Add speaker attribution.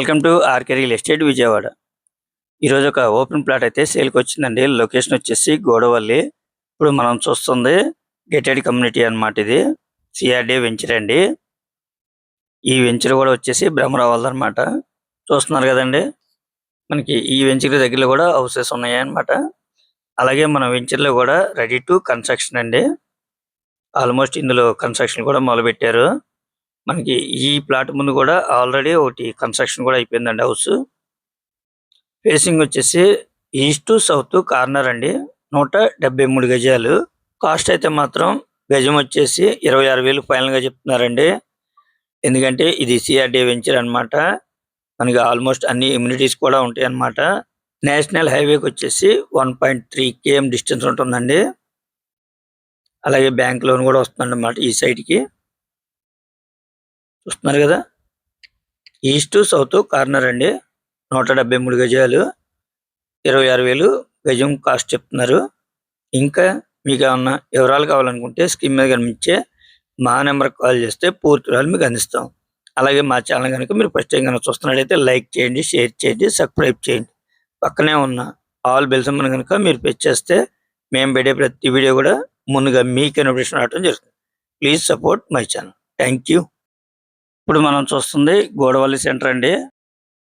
Speaker 1: Welcome to RK real estate Vijayawada. ఈరోజు ఒక open plot అయితే సేల్కి వచ్చిందండి. లొకేషన్ వచ్చేసి గోడవల్లి. ఇప్పుడు మనం చూస్తుంది గేటెడ్ కమ్యూనిటీ అన్నమాట. ఇది సిఆర్డి వెంచర్ అండి. ఈ వెంచర్ కూడా వచ్చేసి బ్రహ్మరావాల్ అన్నమాట. చూస్తున్నారు కదండి, మనకి ఈ వెంచర్ దగ్గరలో కూడా హౌసెస్ ఉన్నాయి అన్నమాట. అలాగే మన వెంచర్ లో కూడా రెడీ టు కన్స్ట్రక్షన్ అండి. ఆల్మోస్ట్ ఇందులో కన్స్ట్రక్షన్ కూడా మొదలు పెట్టారు. మనకి ఈ ప్లాట్ ముందు కూడా ఆల్రెడీ ఒకటి కన్స్ట్రక్షన్ కూడా అయిపోయిందండి. హౌస్ ఫేసింగ్ వచ్చేసి ఈస్ట్ సౌత్ కార్నర్ అండి. 173 గజాలు. కాస్ట్ అయితే మాత్రం గజం వచ్చేసి 26,000 ఫైనల్ గా చెప్తున్నారండి. ఎందుకంటే ఇది సిఆర్డి వెంచర్ అన్నమాట. మనకి ఆల్మోస్ట్ అన్ని ఇమ్యూనిటీస్ కూడా ఉంటాయి అన్నమాట. నేషనల్ హైవేకి వచ్చేసి 1.3 km డిస్టెన్స్ ఉంటుందండి. అలాగే బ్యాంక్ లోన్ కూడా వస్తుంది అన్నమాట ఈ సైడ్ కి. చూస్తున్నారు కదా, ఈస్ట్ సౌత్ కార్నర్ అండి. 173 గజాలు, 26,000 గజం కాస్ట్ చెప్తున్నారు. ఇంకా మీకు ఏమన్నా వివరాలు కావాలనుకుంటే స్క్రీన్ మీద కనిపించే మా నెంబర్కి కాల్ చేస్తే పూర్తి వివరాలు మీకు అందిస్తాం. అలాగే మా ఛానల్ కనుక మీరు ఫస్ట్ టైం కనుక చూస్తున్నట్లయితే లైక్ చేయండి, షేర్ చేయండి, సబ్స్క్రైబ్ చేయండి. పక్కనే ఉన్న ఆల్ బెల్స్ కనుక మీరు ప్రెస్ చేస్తే మేము పెట్టే ప్రతి వీడియో కూడా ముందుగా మీకే నోటిఫికేషన్ రావడం జరుగుతుంది. Please support my channel. Thank you. ఇప్పుడు మనం చూస్తుంది గోడవల్లి సెంటర్ అండి.